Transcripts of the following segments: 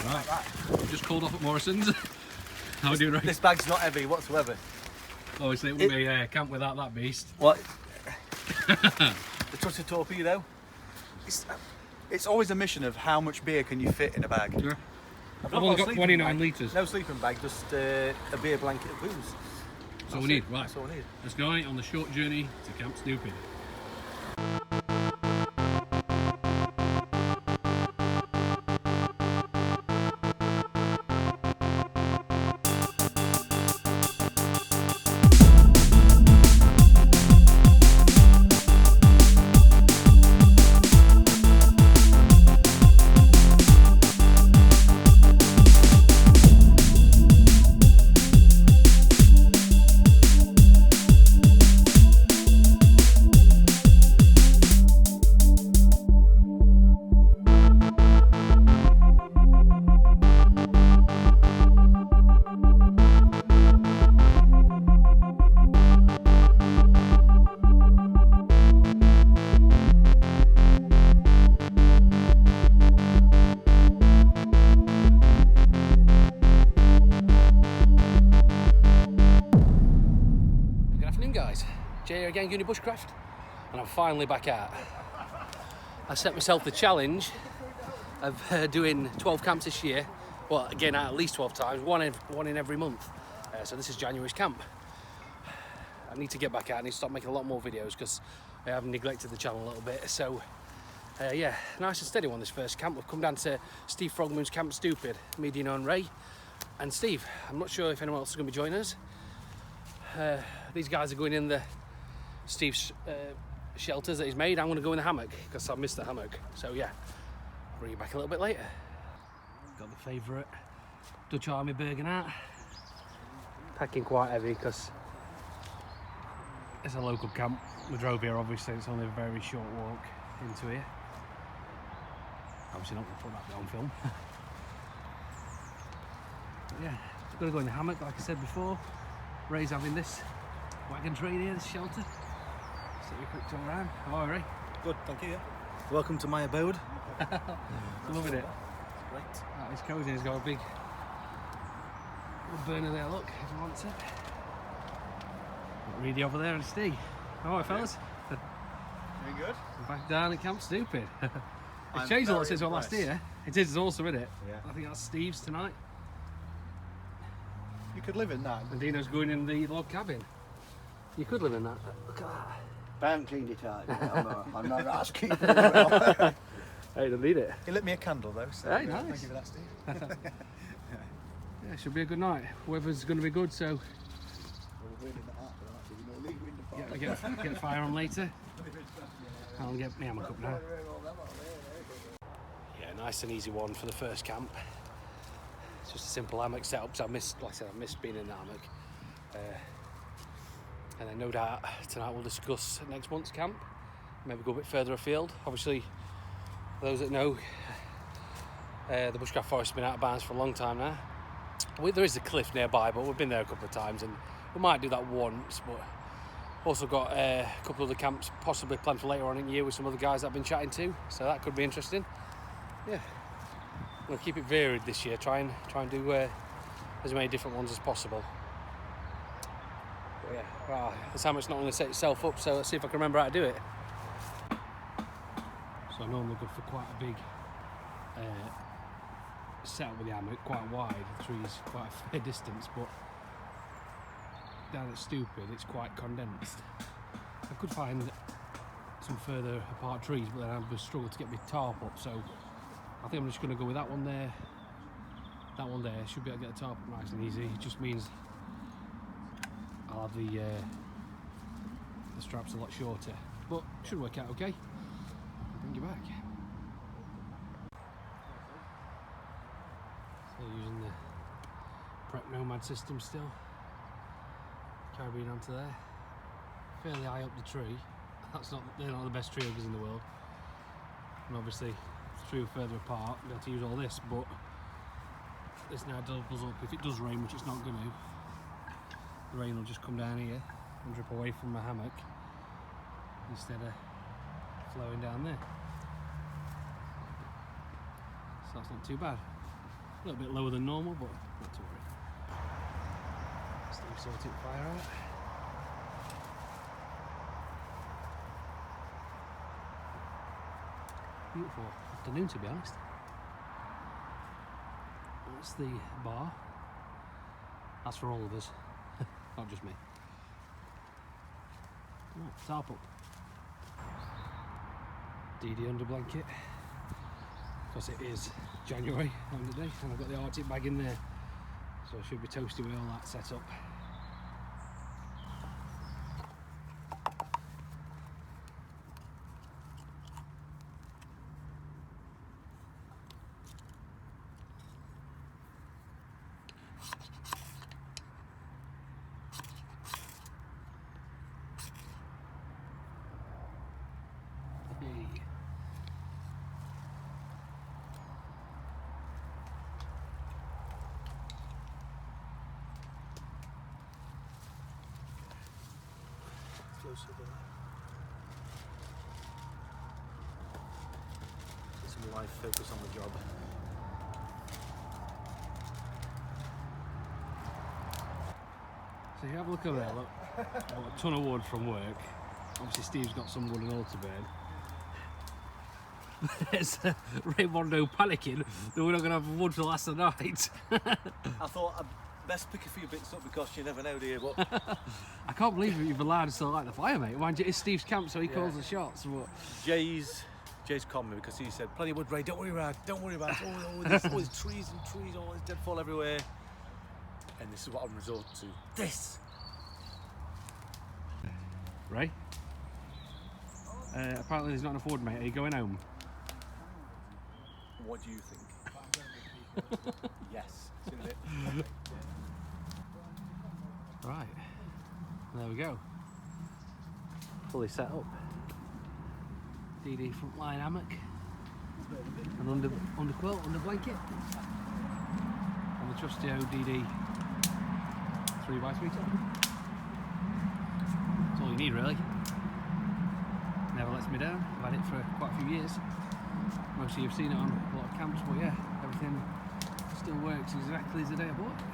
Right, just called off at Morrison's. How are we doing, Ray? This bag's not heavy whatsoever. Obviously, it wouldn't be a camp without that beast. What? The trusted torpedo. It's always a mission of how much beer can you fit in a bag. Yeah. I've only got 29 litres. No sleeping bag, just a beer blanket of booze. That's all we need, right. That's all we need. Let's go on the short journey to Camp Stupid. Again, Uni Bushcraft, and I'm finally back out. I set myself the challenge of doing 12 camps this year. Well, again, at least 12 times, one in every month. So this is January's camp. I need to get back out. I need to start making a lot more videos because I have neglected the channel a little bit. So yeah, nice and steady one this first camp. We've come down to Steve Frogmoons Camp Stupid, me, Deano and Ray, and Steve. I'm not sure if anyone else is going to be joining us. These guys are going in the Steve's shelters that he's made. I'm going to go in the hammock because I've missed the hammock. So yeah, I'll bring you back a little bit later. Got the favourite Dutch Army Bergen out. Packing quite heavy because it's a local camp. We drove here, obviously. It's only a very short walk into here. Obviously not going to put that bit on film. But yeah, going to go in the hammock like I said before. Ray's having this wagon train here, this shelter. So we quick tour around. How are you, Ray? Good, thank you. Welcome to my abode. Loving it. Great. It's cosy. It's got a big burner there. Look, if you want it. Got Reedy over there and Steve. All right, fellas. Very good. We're back down at Camp Stupid. It's changed a lot since our last year. It is awesome, isn't it? Yeah. I think that's Steve's tonight. You could live in that. And Dino's going in the log cabin. You could live in that. Look at that. I haven't cleaned it out. I'm not asking for it. Hey, don't need it. He lit me a candle though, so Hey, nice. thank you for that, Steve. Yeah, it should be a good night. Weather's going to be good, so get the fire on later. I'll get my hammock up now. Yeah, nice and easy one for the first camp. It's just a simple hammock setup. So like I said, I missed being in the hammock. And then no doubt tonight we'll discuss next month's camp. Maybe go a bit further afield. Obviously, for those that know, the bushcraft forest has been out of bounds for a long time now. There is a cliff nearby, but we've been there a couple of times, and we might do that once. But also got a couple of the camps possibly planned for later on in the year with some other guys that I've been chatting to, so that could be interesting. Yeah, we'll keep it varied this year. Try and do as many different ones as possible. But yeah, well, this hammock's not going to set itself up, so let's see if I can remember how to do it. So I normally go for quite a big setup with the hammock, quite wide. The tree's quite a fair distance, but down at Stupid it's quite condensed. I could find some further apart trees, but then I would struggle to get my tarp up, so I think I'm just going to go with that one there. That one there, should be able to get the tarp up nice and easy. It just means I'll have the straps a lot shorter, but should work out okay. I'll bring you back. So using the Prep Nomad system still. Carabine onto there, fairly high up the tree. They're not the best tree huggers in the world, and obviously if the tree were further apart we have to use all this, but this now doubles up. If it does rain, which it's not going to, the rain will just come down here and drip away from my hammock instead of flowing down there, so that's not too bad. A little bit lower than normal, but not to worry. Steve sorted fire out. Beautiful afternoon, to be honest. That's the bar. That's for all of us, not just me. Right, tarp up. DD under blanket. Because it is January on the day, and I've got the Arctic bag in there, so I should be toasty with all that set up. Closer there. Get some live focus on the job. So you have a look over there, look. I've got a ton of wood from work. Obviously Steve's got some wood and all to burn. There's Raymondo panicking that we're not going to have wood for the last of the night. I thought I'd best pick a few bits up because you never know, do you? But I can't believe you've allowed us to light the fire, mate. Mind you, it's Steve's camp, so he calls the shots. But Jay's calmed me because he said, "Plenty of wood, Ray. Don't worry about it. Don't worry about it. Oh, there's trees and trees, all this deadfall everywhere." And this is what I'm resorting to. This. Ray? Apparently there's not enough wood, mate. Are you going home? What do you think? Yes. See you in a bit. Right. There we go. Fully set up. DD front line hammock. And under quilt, under blanket. And the trusty old DD 3x3 top. That's all you need, really. Never lets me down. I've had it for quite a few years. Most of you have seen it on a lot of camps, but yeah, everything still works exactly as the day I bought it.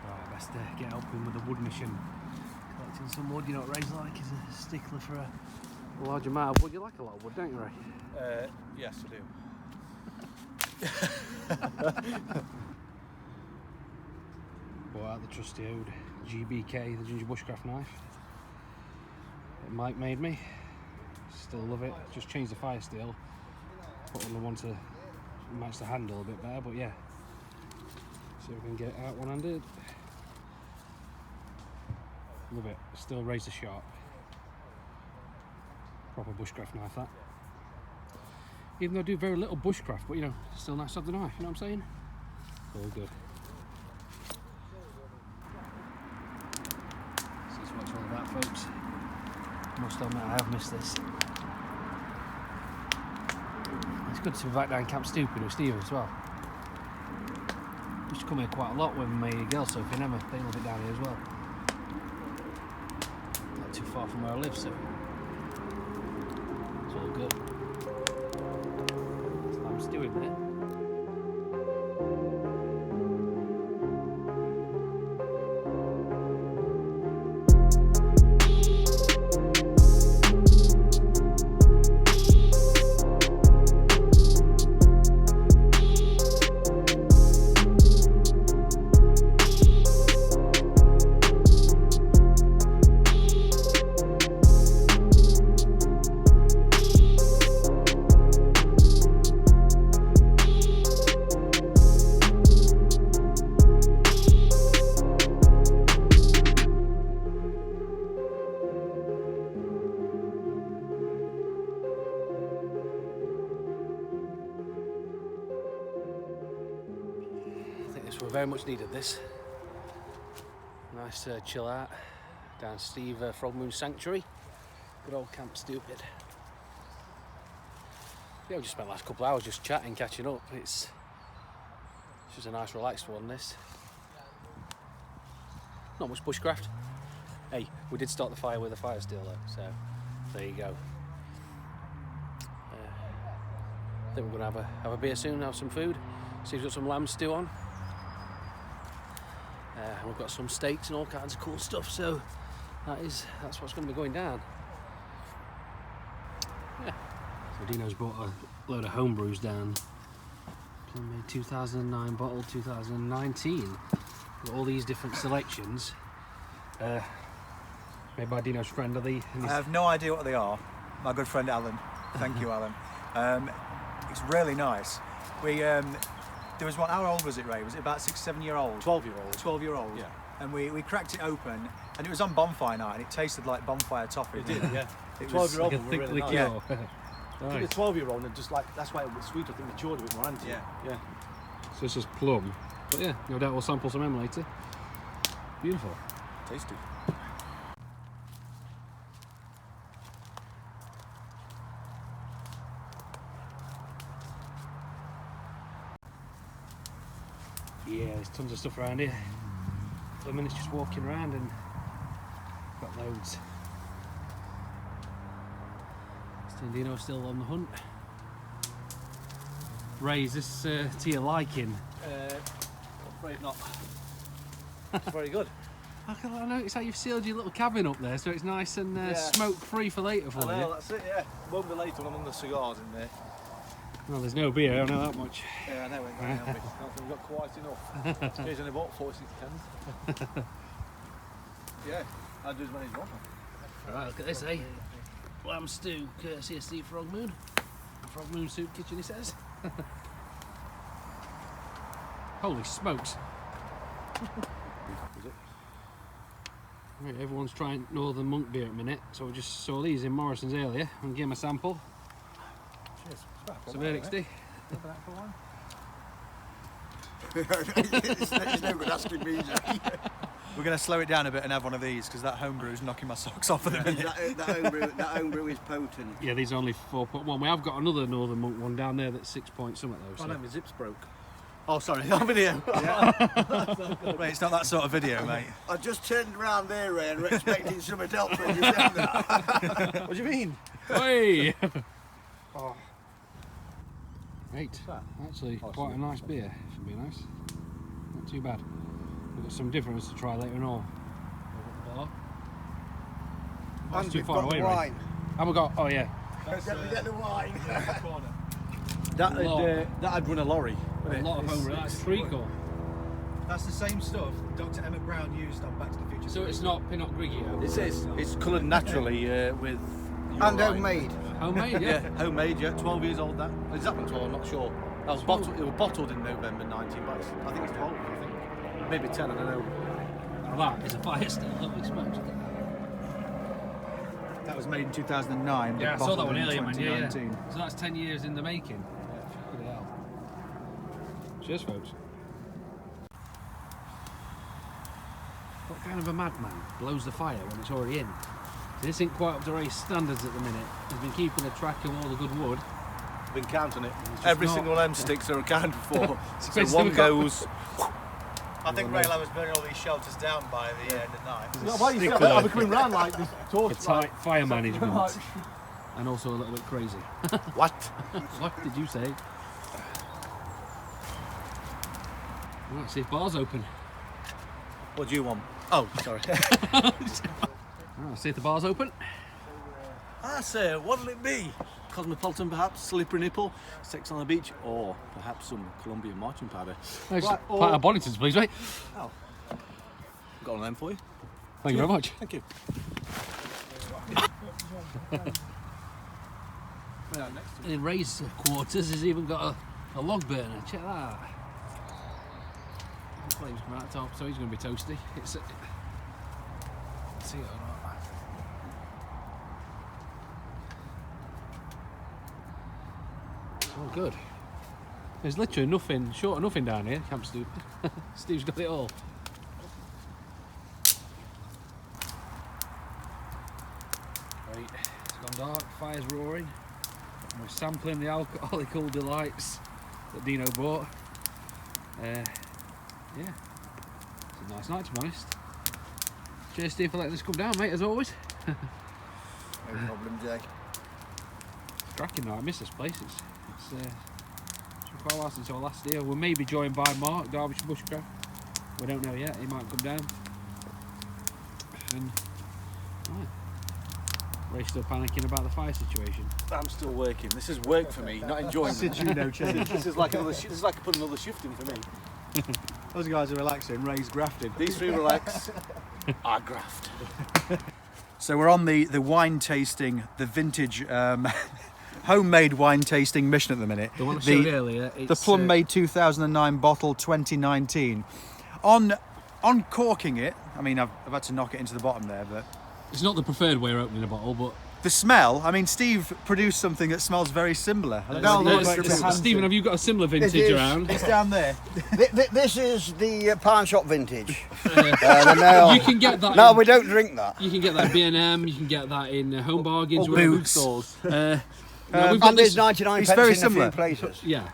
Right, best get helping with the wood mission. Collecting some wood. You know what Ray's like, is a stickler for a large amount of wood. You like a lot of wood, don't you, Ray? Yes, I do. Bought out the trusty old GBK, the ginger bushcraft knife that Mike made me. Still love it. Just changed the fire steel. Put on the one to match the handle a bit better, but yeah. See if we can get it out one-handed. Love it. Still razor sharp. Proper bushcraft knife, that. Even though I do very little bushcraft, but you know, still nice to have the knife, you know what I'm saying? All good. This is what it's all about, folks. Must admit, I have missed this. It's good to be back down Camp Stupid with Steve as well. Used to come here quite a lot with my girl Sophie and Emma. They love it down here as well. Not too far from where I live, so it's all good. I'm stewing there. We very much needed this. Nice chill out down Steve Frogmoons Sanctuary. Good old Camp Stupid. Yeah, we just spent the last couple of hours just chatting, catching up. It's just a nice relaxed one, this. Not much bushcraft. Hey, we did start the fire with a fire steel though, so there you go. I think we're going to have a beer soon, have some food. Steve's got some lamb stew on. And we've got some steaks and all kinds of cool stuff, so that's what's going to be going down. Yeah. So Deano's brought a load of home brews down. Made 2009 bottle, 2019. Got all these different selections. Made by Deano's friend, I have no idea what they are. My good friend Alan. Thank you, Alan. It's really nice. There was one, how old was it, Ray? Was it about 6, 7 year old? 12-year-old. 12-year-old. Yeah. And we cracked it open, and it was on bonfire night, and it tasted like bonfire toffee. It did, yeah. It was 12-year-old like a were thick really liqueur. nice. Yeah. I think the 12-year-old, and just like, that's why it was sweet, I think matured a bit more, hasn't it? Yeah. So this is plum. But yeah, no doubt we'll sample some M later. Beautiful. Tasty. Yeah, there's tons of stuff around here. For a minute just walking around and got loads. Deano's still on the hunt. Ray, is this to your liking? I'm afraid not. It's very good. I noticed how you've sealed your little cabin up there so it's nice and Yeah. smoke free for later for I know, you. that's it, yeah. Won't be later when I'm on the cigars in there. Well, there's no beer, I don't know that much. Yeah, I know, ain't gonna help me. I don't think we've got quite enough. Here's only about 46 tens. Yeah, I'll do as many as you want. Right, look at this, eh? Lamb stew, courtesy of Steve Frogmoon. Frogmoon Soup Kitchen, he says. Holy smokes. Right, everyone's trying Northern Monk beer at the minute, so we just saw these in Morrison's earlier and gave them a sample. Cheers. So verdict, Steve. It's no good asking me. We're going to slow it down a bit and have one of these, because that homebrew is knocking my socks off at the minute. that homebrew is potent. Yeah, these are only 4.1. We have got another Northern Monk one down there that's 6 point something though. Oh So. no, my zips broke. Oh, sorry, on video. Mate, it's not that sort of video, mate. I just turned around there, Ray, and we're expecting something else when you said that. What do you mean? Hey! Oh. Right, actually Oh, quite a nice beer, if I'm being honest. Not too bad. We've got some different ones to try later on. That's too we've far got away, the right? wine. And we got, oh yeah. Don't forget the wine. That'd run a lorry. A lot of home, that's treacle. That's the same stuff Dr. Emmett Brown used on Back to the Future. So it's not Pinot Grigio? It is. It's coloured naturally with. And urine. homemade. Homemade, Yeah, yeah. homemade. Yeah, 12 years old. That is that one 12? I'm not sure. That was bottled. It was bottled in November 19, but I think it's 12. I think maybe 10. I don't know. Now that is a fire still, holy smokes. That was made in 2009. Yeah, I saw that bottled one in earlier, man. Yeah, yeah. 2019. So that's 10 years in the making. Bloody hell. Cheers, folks. What kind of a madman blows the fire when it's already in? This isn't quite up to Ray's standards at the minute. He's been keeping a track of all the good wood. Been counting it. just Every not- single M sticks are accounted for. so Basically one we've got- goes. I think Raylan was burning all these shelters down by the end of night. No, why you Stick think with I'll it. be coming round like this torch? It's tight fire management. And also a little bit crazy. What? What did you say? Right, see if bar's open. What do you want? Oh, sorry. Right, see if the bar's open. I say, what'll it be? Cosmopolitan, perhaps, slippery nipple, sex on the beach, or perhaps some Colombian marching powder. Nice. Right, or- Part of Bonington's, please, mate. Oh, got one of them for you. Thank you very much. Thank you. In Ray's quarters, he's even got a log burner. Check that out. The flames come out the top, so he's going to be toasty. It's see it or not. Oh, good. There's literally nothing, short of nothing down here, Camp Stupid. Steve's got it all. Right, it's gone dark, fire's roaring. And we're sampling the alcoholical delights that Deano brought. Yeah, it's a nice night to be honest. Cheers Steve for letting us come down, mate, as always. No problem, Jay. Cracking night, I miss this place, it's It's been quite a while since our last deal. We may be joined by Mark, Derbyshire Bushcraft. We don't know yet. He might come down. And right. Ray's still panicking about the fire situation. I'm still working. This is work for me, not enjoyment. no change. This is like this is like putting another shift in for me. Those guys are relaxing. Ray's grafted. These three relax. I graft. So we're on the wine tasting, the vintage homemade wine tasting mission at the minute. The one I showed earlier. The Plum Made 2009 bottle 2019. On corking it, I mean I've had to knock it into the bottom there, but It's not the preferred way of opening a bottle, but the smell. I mean, Steve produced something that smells very similar. Stephen, have you got a similar vintage is. around? It's down there. This is the pawn shop vintage. You can get that. No, in- we don't drink that. You can get that B&M. You can get that in Home Bargains. Or wherever. Boots. No, we've got And there's this. 99 It's pence very in similar. a few places. Yeah.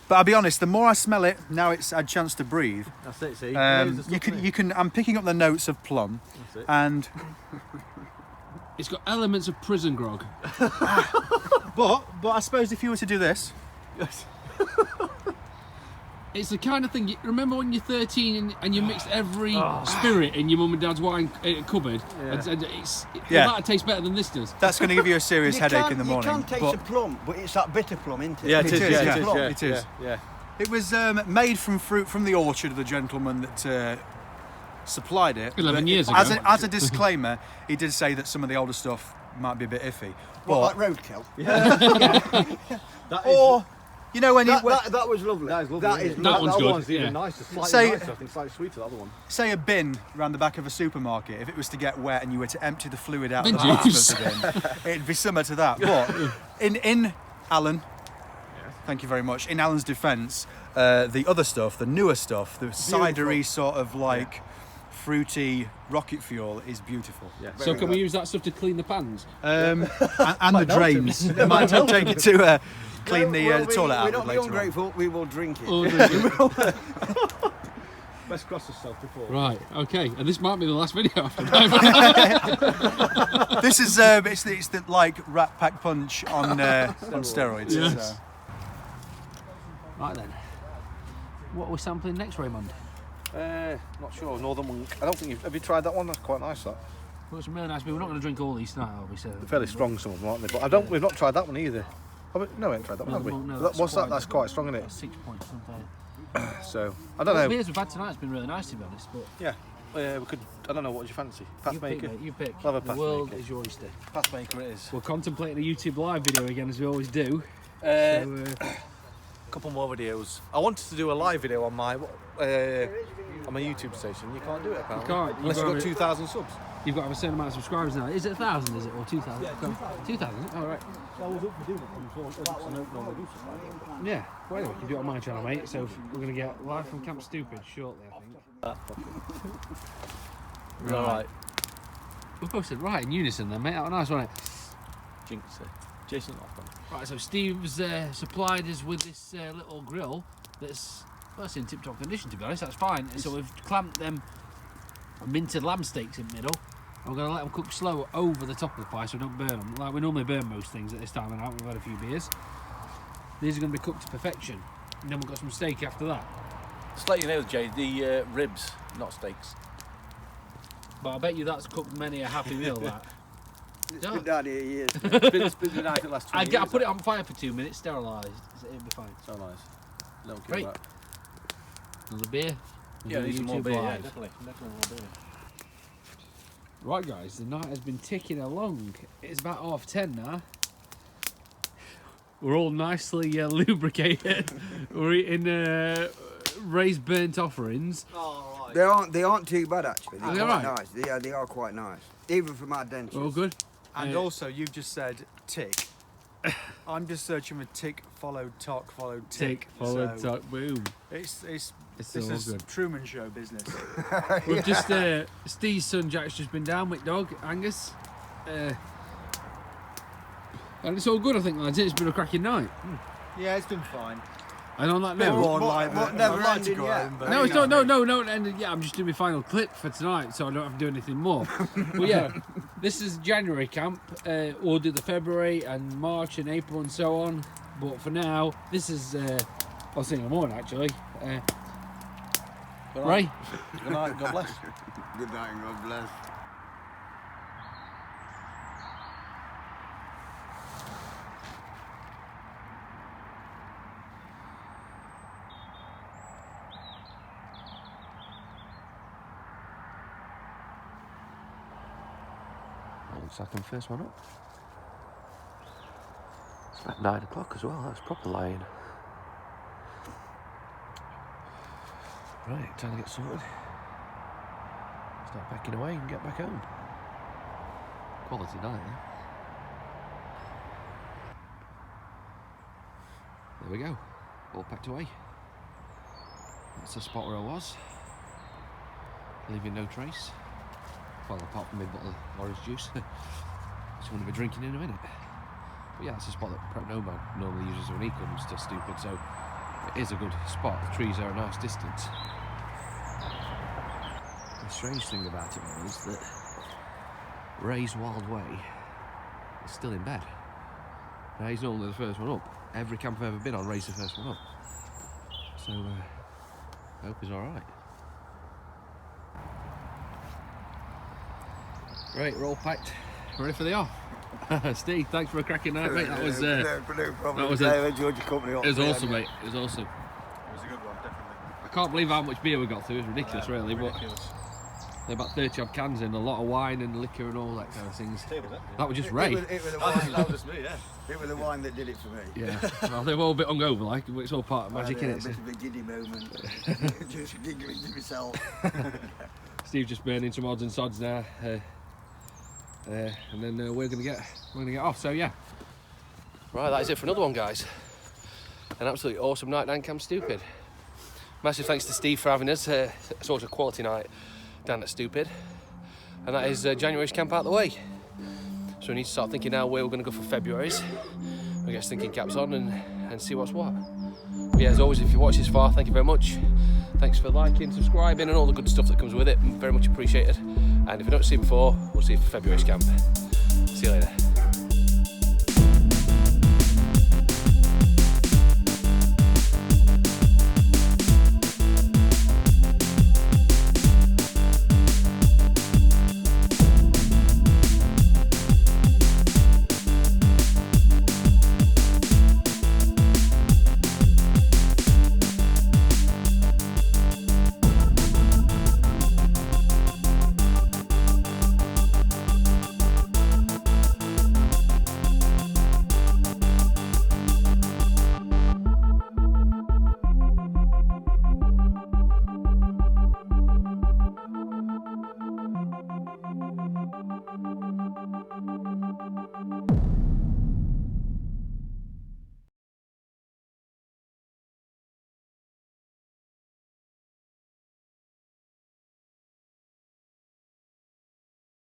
But I'll be honest, the more I smell it, now it's had a chance to breathe. That's it. See, You can. I'm picking up the notes of plum, That's it. and It's got elements of prison grog. but I suppose if you were to do this, It's the kind of thing. Remember when you're 13 and you mixed every spirit in your mum and dad's wine cupboard, and Yeah. that tastes better than this does. that's going to give you a serious headache in the morning. You can taste but the plum, but it's that bitter plum, isn't it? Yeah, it is. is, Yeah, yeah. it is. Plum. Yeah, It is. Yeah. it was made from fruit from the orchard of the gentleman that supplied it. 11 But years as ago. as a disclaimer, he did say that some of the older stuff might be a bit iffy. What, But, like roadkill? or you know when you That was lovely. That is lovely. That is isn't it? That lovely. one's That good, one's even yeah. nicer. Slightly Say- nicer. I think slightly sweeter. The other one. say a bin around the back of a supermarket, if it was to get wet and you were to empty the fluid out of Bin the bottom juice. of the bin, it'd be similar to that. But in Alan, thank you very much. In Alan's defence, the other stuff, the newer stuff, the cidery sort of like fruity rocket fuel is beautiful. Yeah. So can we use that stuff to clean the pans? And the drains. Might take it to clean the toilet out We're not later on. ungrateful, we will drink it. Or Best cross yourself before. right. Okay. And this might be the last video after that. This is it's the like Rat Pack Punch on steroids. Yes. So. Right then. What are we sampling next, Raymond? Not sure. Northern Monk. I don't think have you tried that one? That's quite nice. That. Well, it's really nice. But we're not going to drink all these tonight, obviously. They're fairly strong, some of them, aren't they? But we've not tried that one either. No, we haven't tried that one, have we? No, What's that? That's quite strong, isn't it? 6 points. Something. So I don't The know. beers we've had tonight's been really nice, to be honest. But Yeah. We could. I don't know. What would you fancy? Path you pick, maker. mate. You pick. I'll have a The path world maker. is your oyster. Path maker it is. We're contemplating a YouTube live video again, as we always do. A So, couple more videos. I wanted to do a live video on my YouTube station. You can't do it apparently. You can't. Unless You've you've got got 2,000 subs. you've got to have a certain amount of subscribers now. Is it 1,000? Is it or 2,000? Yeah, 2,000. All right. I was up for doing it. Yeah. Well, anyway, you can do it on my channel, mate. So we're going to get live from Camp Stupid shortly, I think. All right. We posted right in unison then, mate. That was nice, wasn't it? Jinx it. Jason off on. Right, so Steve's supplied us with this little grill that's, well, it's in tip-top condition, to be honest. That's fine. So we've clamped them minted lamb steaks in the middle. I'm going to let them cook slow over the top of the pie so we don't burn them. Like we normally burn most things at this time of night. We've had a few beers. These are going to be cooked to perfection. And then we've got some steak after that. Just let you know, Jay, the ribs, not steaks. But I bet you that's cooked many a happy meal, that. It's been down here years. It's been the night the last 20 I years. put it on fire for 2 minutes, sterilised. It'll be fine. So nice. Don't Great. care about. Another beer. We'll Yeah, do need some more YouTube beer. Yeah, live. definitely more beer. Right, guys, the night has been ticking along. It's about 10:30 now. We're all nicely lubricated. We're eating Ray's burnt offerings. They aren't too bad actually. They're Are they quite alright? nice. They are quite nice. Even for my dentist. All good. And also, you've just said tick. I'm just searching for tick followed tock followed tick. Tick, followed, So tuck, boom. It's It's this all is good. Truman Show business. We've just Steve's son Jack's just been down with dog Angus, and it's all good. I think, lads. It's been a cracking night. Yeah, it's been fine. And on that Bit note, worn what- like what that. never I'd like to ending go yet? home, but no, you it's know not. what I No, mean. no. And yeah, I'm just doing my final clip for tonight, so I don't have to do anything more. But yeah, this is January camp. We'll do the February and March and April and so on. But for now, this is, I'll see you in the morning actually. Ray? Good night, God bless. Good night and God bless. Looks like I'm first one up. It's about 9 o'clock as well, that's proper lying. Right, time to get sorted. Start packing away and get back home. Quality night, eh? There we go, all packed away. That's the spot where I was. Leaving no trace. Well, apart from my bottle of orange juice. Which I'm going to be drinking in a minute. But yeah, it's a spot that Prep Nomad normally uses when he comes to Stupid, so it is a good spot. The trees are a nice distance. The strange thing about it is that Ray's Wild Way is still in bed. Now, he's normally the first one up. Every camp I've ever been on, Ray's the first one up. So, I hope he's alright. Right, we're all packed, ready for the off. Steve, thanks for a cracking night, mate. That was no problem. that was I enjoyed your company. it was awesome, mate. It was awesome. It was a good one, definitely. I can't believe how much beer we got through. It was ridiculous, really. Ridiculous. But about 30 odd cans in, a lot of wine and liquor and all that kind of things. Table, that? That was just Ray. It was the That wine. was me, yeah. It was the wine that did it for me. Yeah. Well, they were all a bit hungover, like, but it's all part of magic, I had innit? a bit of a giddy moment. Just giggling to myself. Steve's just burning some odds and sods now, and then we're gonna get off. So yeah. Right, that is it for another one, guys. An absolutely awesome night down Camp Stupid. Massive thanks to Steve for having us. It's always a quality night down at Stupid, and that is January's camp out the way. So we need to start thinking now where we're going to go for February's. We get thinking caps on and see what's what. But yeah, as always, if you watch this far, thank you very much. Thanks for liking, subscribing, and all the good stuff that comes with it. Very much appreciated. And if you don't see me before, we'll see you for February's camp. See you later.